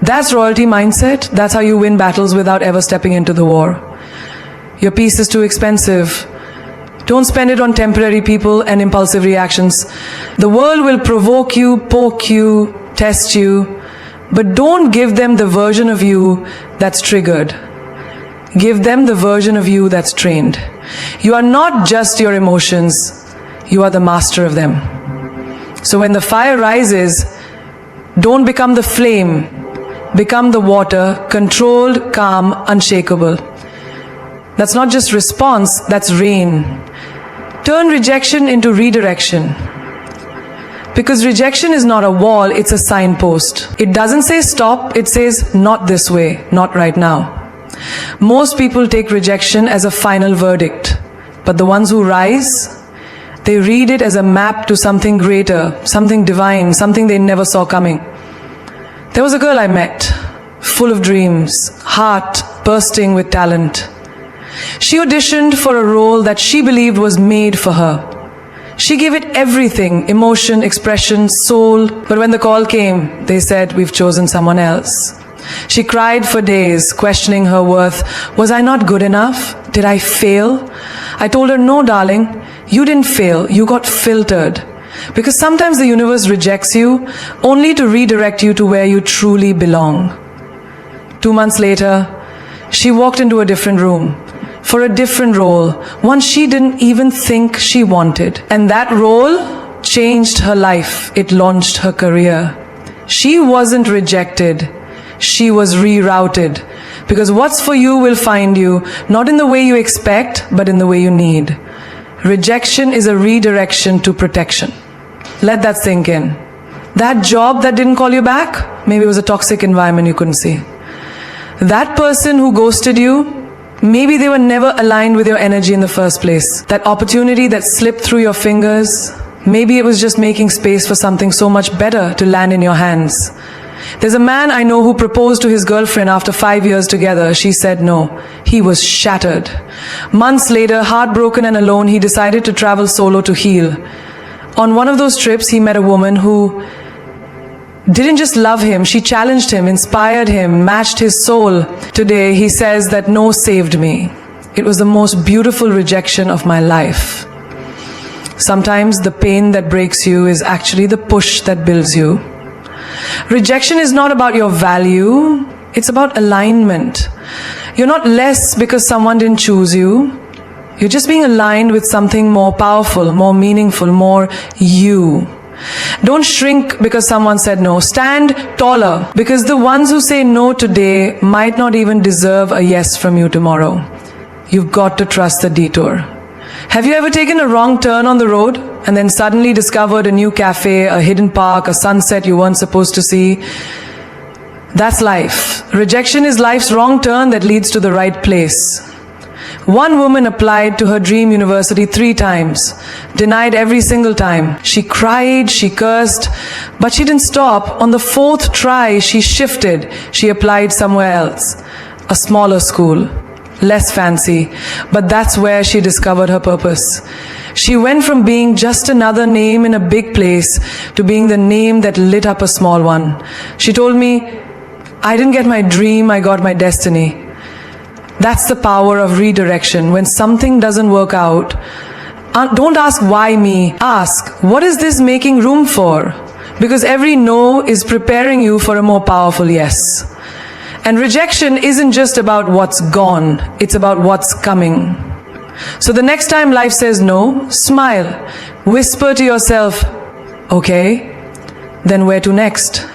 That's royalty mindset. That's how you win battles without ever stepping into the war. Your peace is too expensive. Don't spend it on temporary people and impulsive reactions. The world will provoke you, poke you, test you, but don't give them the version of you that's triggered. Give them the version of you that's trained. You are not just your emotions, you are the master of them. So when the fire rises, don't become the flame, become the water, controlled, calm, unshakable. That's not just response, that's rain. Turn rejection into redirection. Because rejection is not a wall, it's a signpost. It doesn't say stop, it says not this way, not right now. Most people take rejection as a final verdict, but the ones who rise, they read it as a map to something greater, something divine, something they never saw coming. There was a girl I met, full of dreams, heart bursting with talent. She auditioned for a role that she believed was made for her. She gave it everything, emotion, expression, soul, but when the call came, they said, "We've chosen someone else." She cried for days, questioning her worth. Was I not good enough? Did I fail? I told her, no, darling, you didn't fail, you got filtered. Because sometimes the universe rejects you only to redirect you to where you truly belong. 2 months later, she walked into a different room for a different role, one she didn't even think she wanted. And that role changed her life. It launched her career. She wasn't rejected. She was rerouted. Because what's for you will find you, not in the way you expect, but in the way you need. Rejection is a redirection to protection. Let that sink in. That job that didn't call you back, maybe it was a toxic environment you couldn't see. That person who ghosted you, maybe they were never aligned with your energy in the first place. That opportunity that slipped through your fingers, maybe it was just making space for something so much better to land in your hands. There's a man I know who proposed to his girlfriend after 5 years together. She said no. He was shattered. Months later, heartbroken and alone, he decided to travel solo to heal. On one of those trips, he met a woman who didn't just love him, she challenged him, inspired him, matched his soul. Today, he says that no saved me. It was the most beautiful rejection of my life. Sometimes the pain that breaks you is actually the push that builds you. Rejection is not about your value, it's about alignment. You're not less because someone didn't choose you. You're just being aligned with something more powerful, more meaningful, more you. Don't shrink because someone said no. Stand taller, because the ones who say no today might not even deserve a yes from you tomorrow. You've got to trust the detour. Have you ever taken a wrong turn on the road and then suddenly discovered a new cafe, a hidden park, a sunset you weren't supposed to see? That's life. Rejection is life's wrong turn that leads to the right place. One woman applied to her dream university 3 times, denied every single time. She cried, she cursed, but she didn't stop. On the 4th try, she shifted. She applied somewhere else, a smaller school, less fancy, but that's where she discovered her purpose. She went from being just another name in a big place to being the name that lit up a small one. She told me, I didn't get my dream, I got my destiny. That's the power of redirection. When something doesn't work out, don't ask why me. Ask, what is this making room for? Because every no is preparing you for a more powerful yes. And rejection isn't just about what's gone, it's about what's coming. So the next time life says no, smile. Whisper to yourself, okay, then where to next?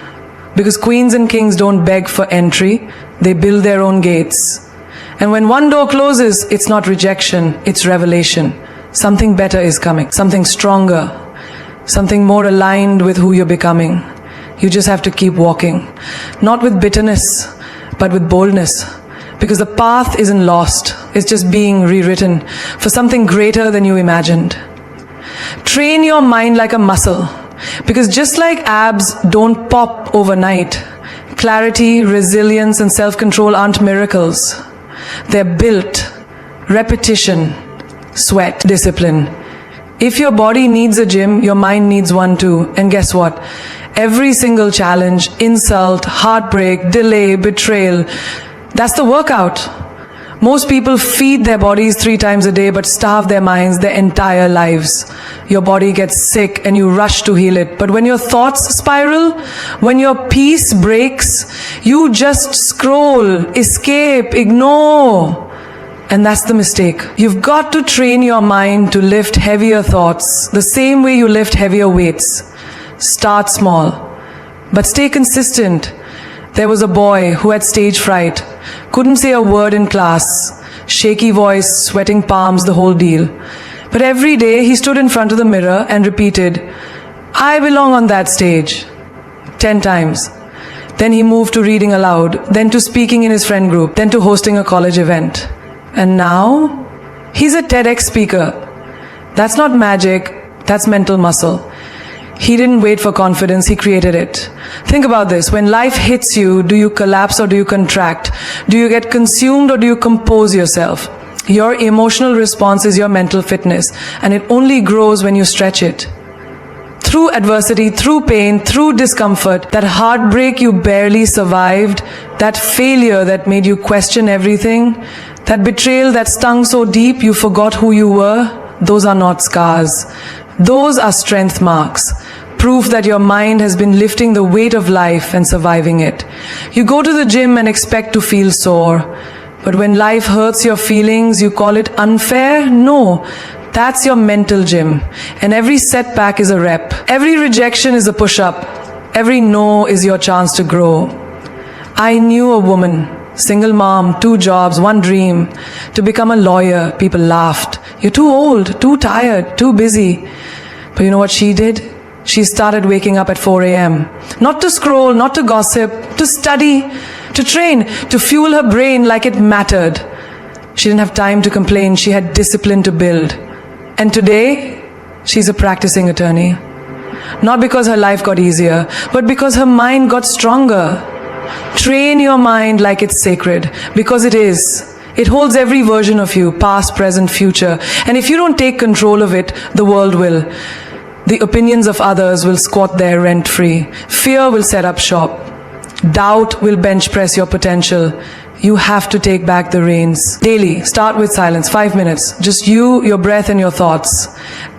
Because queens and kings don't beg for entry, they build their own gates. And when one door closes, it's not rejection, it's revelation. Something better is coming, something stronger, something more aligned with who you're becoming. You just have to keep walking, not with bitterness, but with boldness. Because the path isn't lost, it's just being rewritten for something greater than you imagined. Train your mind like a muscle, because just like abs don't pop overnight, clarity, resilience, and self-control aren't miracles. They're built, repetition, sweat, discipline. If your body needs a gym, your mind needs one too. And guess what? Every single challenge, insult, heartbreak, delay, betrayal, that's the workout. Most people feed their bodies 3 times a day but starve their minds their entire lives. Your body gets sick and you rush to heal it. But when your thoughts spiral, when your peace breaks, you just scroll, escape, ignore. And that's the mistake. You've got to train your mind to lift heavier thoughts the same way you lift heavier weights. Start small, but stay consistent. There was a boy who had stage fright, couldn't say a word in class, shaky voice, sweating palms, the whole deal. But every day he stood in front of the mirror and repeated, "I belong on that stage," 10 times. Then he moved to reading aloud, then to speaking in his friend group, then to hosting a college event. And now, he's a TEDx speaker. That's not magic, that's mental muscle. He didn't wait for confidence, he created it. Think about this. When life hits you, do you collapse or do you contract? Do you get consumed or do you compose yourself? Your emotional response is your mental fitness, and it only grows when you stretch it. Through adversity, through pain, through discomfort, that heartbreak you barely survived, that failure that made you question everything, that betrayal that stung so deep you forgot who you were, those are not scars. Those are strength marks. Proof that your mind has been lifting the weight of life and surviving it. You go to the gym and expect to feel sore. But when life hurts your feelings, you call it unfair? No. That's your mental gym. And every setback is a rep. Every rejection is a push-up. Every no is your chance to grow. I knew a woman, single mom, 2 jobs, 1 dream, to become a lawyer. People laughed. You're too old, too tired, too busy. But you know what she did? She started waking up at 4 a.m. Not to scroll, not to gossip, to study, to train, to fuel her brain like it mattered. She didn't have time to complain. She had discipline to build. And today, she's a practicing attorney. Not because her life got easier, but because her mind got stronger. Train your mind like it's sacred, because it is. It holds every version of you, past, present, future. And if you don't take control of it, the world will. The opinions of others will squat there rent-free. Fear will set up shop. Doubt will bench press your potential. You have to take back the reins. Daily, start with silence, 5 minutes. Just you, your breath, and your thoughts.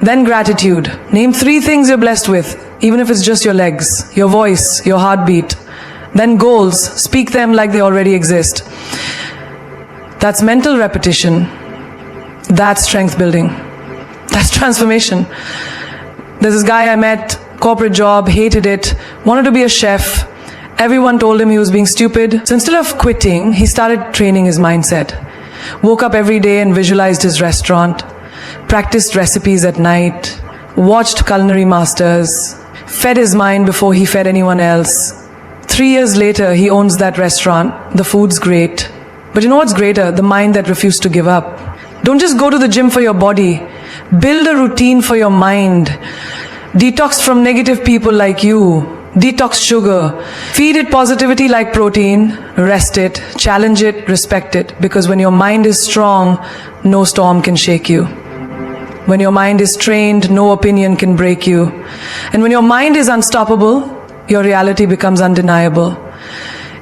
Then gratitude. Name 3 things you're blessed with, even if it's just your legs, your voice, your heartbeat. Then goals. Speak them like they already exist. That's mental repetition. That's strength building. That's transformation. There's this guy I met, corporate job, hated it, wanted to be a chef. Everyone told him he was being stupid. So instead of quitting, he started training his mindset. Woke up every day and visualized his restaurant. Practiced recipes at night. Watched culinary masters. Fed his mind before he fed anyone else. 3 years later, he owns that restaurant. The food's great. But you know what's greater? The mind that refused to give up. Don't just go to the gym for your body. Build a routine for your mind. Detox from negative people like you. Detox sugar. Feed it positivity like protein. Rest it. Challenge it. Respect it. Because when your mind is strong, no storm can shake you. When your mind is trained, no opinion can break you. And when your mind is unstoppable, your reality becomes undeniable.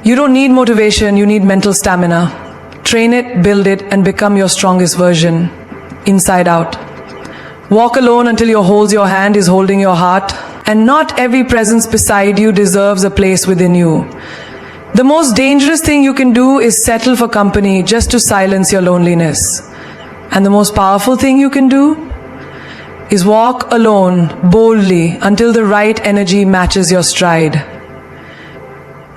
You don't need motivation, you need mental stamina. Train it, build it, and become your strongest version, inside out. Walk alone until your holds your hand is holding your heart. And not every presence beside you deserves a place within you. The most dangerous thing you can do is settle for company just to silence your loneliness. And the most powerful thing you can do is walk alone, boldly, until the right energy matches your stride.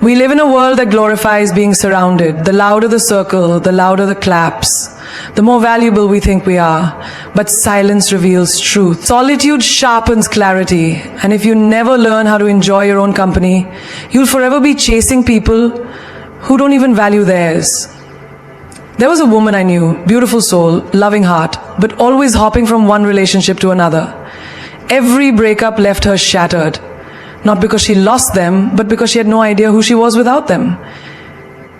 We live in a world that glorifies being surrounded. The louder the circle, the louder the claps, the more valuable we think we are. But silence reveals truth. Solitude sharpens clarity. And if you never learn how to enjoy your own company, you'll forever be chasing people who don't even value theirs. There was a woman I knew, beautiful soul, loving heart, but always hopping from one relationship to another. Every breakup left her shattered. Not because she lost them, but because she had no idea who she was without them.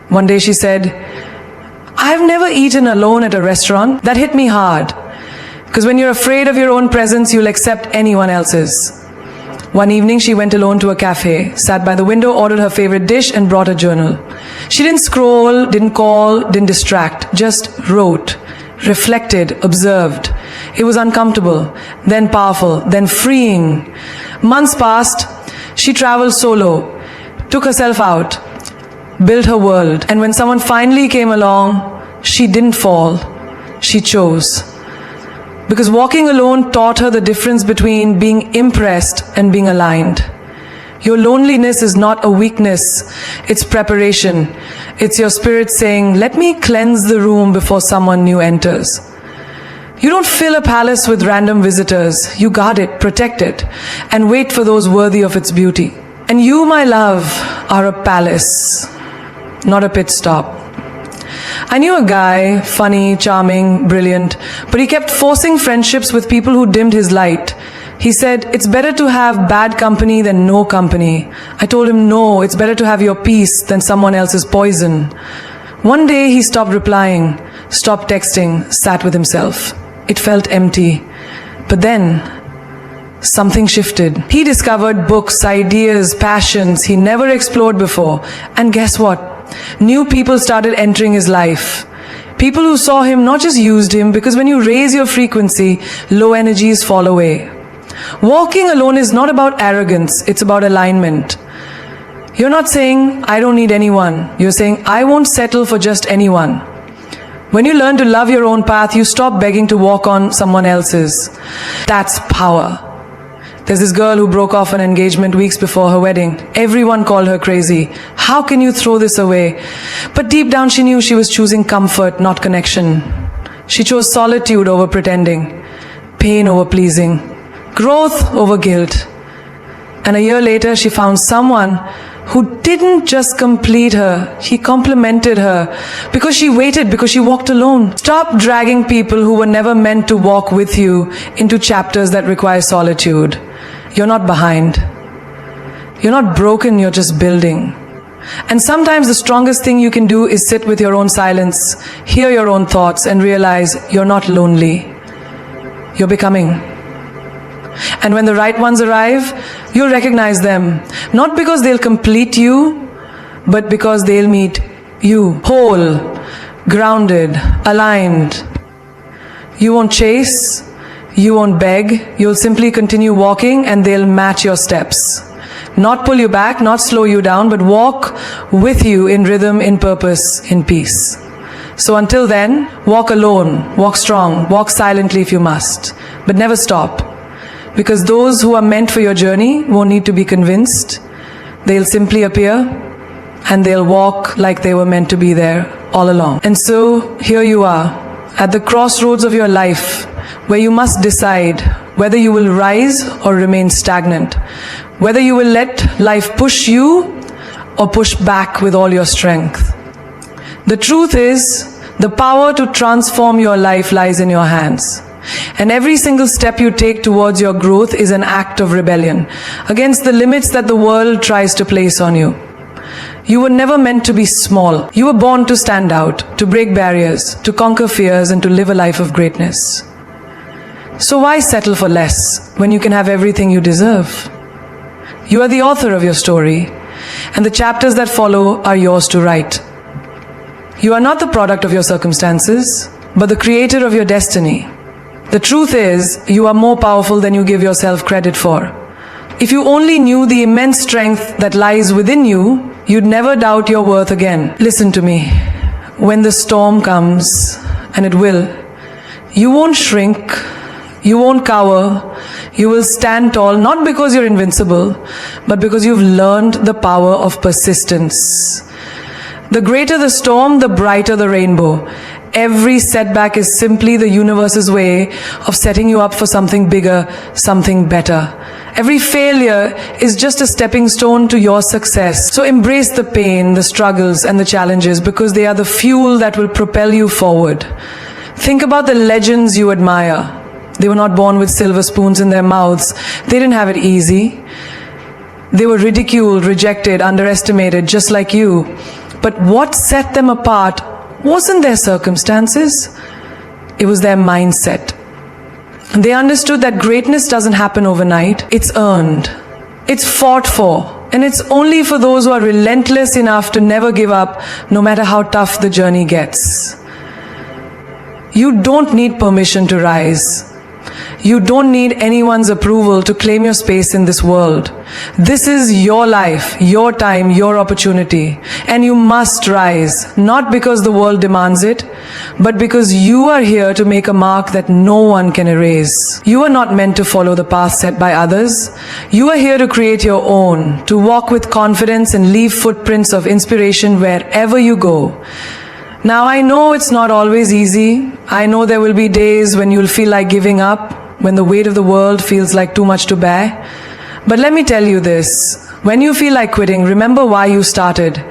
One day she said, "I've never eaten alone at a restaurant." That hit me hard. Because when you're afraid of your own presence, you'll accept anyone else's. One evening, she went alone to a cafe, sat by the window, ordered her favorite dish, and brought a journal. She didn't scroll, didn't call, didn't distract, just wrote, reflected, observed. It was uncomfortable, then powerful, then freeing. Months passed. She traveled solo, took herself out, built her world. And when someone finally came along, she didn't fall. She chose. Because walking alone taught her the difference between being impressed and being aligned. Your loneliness is not a weakness, it's preparation. It's your spirit saying, let me cleanse the room before someone new enters. You don't fill a palace with random visitors. You guard it, protect it, and wait for those worthy of its beauty. And you, my love, are a palace, not a pit stop. I knew a guy, funny, charming, brilliant, but he kept forcing friendships with people who dimmed his light. He said, it's better to have bad company than no company. I told him, no, it's better to have your peace than someone else's poison. One day he stopped replying, stopped texting, sat with himself. It felt empty. But then, something shifted. He discovered books, ideas, passions he never explored before. And guess what? New people started entering his life. People who saw him not just used him, because when you raise your frequency, low energies fall away. Walking alone is not about arrogance, it's about alignment. You're not saying, I don't need anyone. You're saying, I won't settle for just anyone. When you learn to love your own path, you stop begging to walk on someone else's. That's power. There's this girl who broke off an engagement weeks before her wedding. Everyone called her crazy. How can you throw this away? But deep down she knew she was choosing comfort, not connection. She chose solitude over pretending, pain over pleasing, growth over guilt. And a year later she found someone who didn't just complete her, he complemented her. Because she waited, because she walked alone. Stop dragging people who were never meant to walk with you into chapters that require solitude. You're not behind. You're not broken, you're just building. And sometimes the strongest thing you can do is sit with your own silence, hear your own thoughts, and realize you're not lonely. You're becoming. And when the right ones arrive, you'll recognize them. Not because they'll complete you, but because they'll meet you whole, grounded, aligned. You won't chase, you won't beg, you'll simply continue walking and they'll match your steps. Not pull you back, not slow you down, but walk with you in rhythm, in purpose, in peace. So until then, walk alone, walk strong, walk silently if you must, but never stop. Because those who are meant for your journey won't need to be convinced. They'll simply appear and they'll walk like they were meant to be there all along. And so here you are at the crossroads of your life, where you must decide whether you will rise or remain stagnant, whether you will let life push you or push back with all your strength. The truth is, the power to transform your life lies in your hands. And every single step you take towards your growth is an act of rebellion against the limits that the world tries to place on you. You were never meant to be small. You were born to stand out, to break barriers, to conquer fears, and to live a life of greatness. So why settle for less when you can have everything you deserve? You are the author of your story, and the chapters that follow are yours to write. You are not the product of your circumstances, but the creator of your destiny. The truth is, you are more powerful than you give yourself credit for. If you only knew the immense strength that lies within you, you'd never doubt your worth again. Listen to me. When the storm comes, and it will, you won't shrink, you won't cower, you will stand tall, not because you're invincible, but because you've learned the power of persistence. The greater the storm, the brighter the rainbow. Every setback is simply the universe's way of setting you up for something bigger, something better. Every failure is just a stepping stone to your success. So embrace the pain, the struggles, and the challenges, because they are the fuel that will propel you forward. Think about the legends you admire. They were not born with silver spoons in their mouths. They didn't have it easy. They were ridiculed, rejected, underestimated, just like you. But what set them apart wasn't their circumstances, it was their mindset. They understood that greatness doesn't happen overnight, it's earned. It's fought for, and it's only for those who are relentless enough to never give up, no matter how tough the journey gets. You don't need permission to rise. You don't need anyone's approval to claim your space in this world. This is your life, your time, your opportunity. And you must rise, not because the world demands it, but because you are here to make a mark that no one can erase. You are not meant to follow the path set by others. You are here to create your own, to walk with confidence and leave footprints of inspiration wherever you go. Now, I know it's not always easy. I know there will be days when you'll feel like giving up, when the weight of the world feels like too much to bear. But let me tell you this, when you feel like quitting, remember why you started.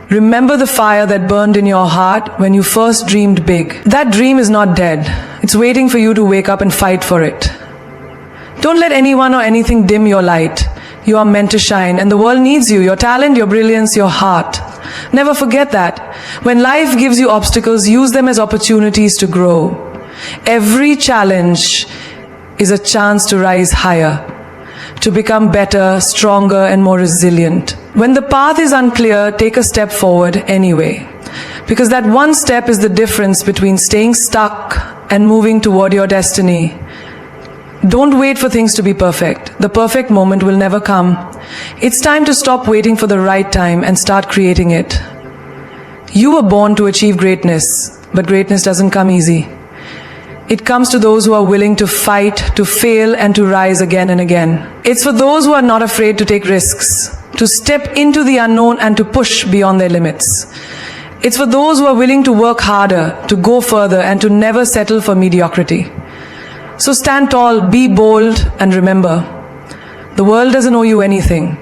Remember the fire that burned in your heart when you first dreamed big. That dream is not dead. It's waiting for you to wake up and fight for it. Don't let anyone or anything dim your light. You are meant to shine, and the world needs you, your talent, your brilliance, your heart. Never forget that. When life gives you obstacles, use them as opportunities to grow. Every challenge is a chance to rise higher, to become better, stronger, and more resilient. When the path is unclear, take a step forward anyway. Because that one step is the difference between staying stuck and moving toward your destiny. Don't wait for things to be perfect. The perfect moment will never come. It's time to stop waiting for the right time and start creating it. You were born to achieve greatness, but greatness doesn't come easy. It comes to those who are willing to fight, to fail, and to rise again and again. It's for those who are not afraid to take risks, to step into the unknown and to push beyond their limits. It's for those who are willing to work harder, to go further, and to never settle for mediocrity. So stand tall, be bold, and remember, the world doesn't owe you anything.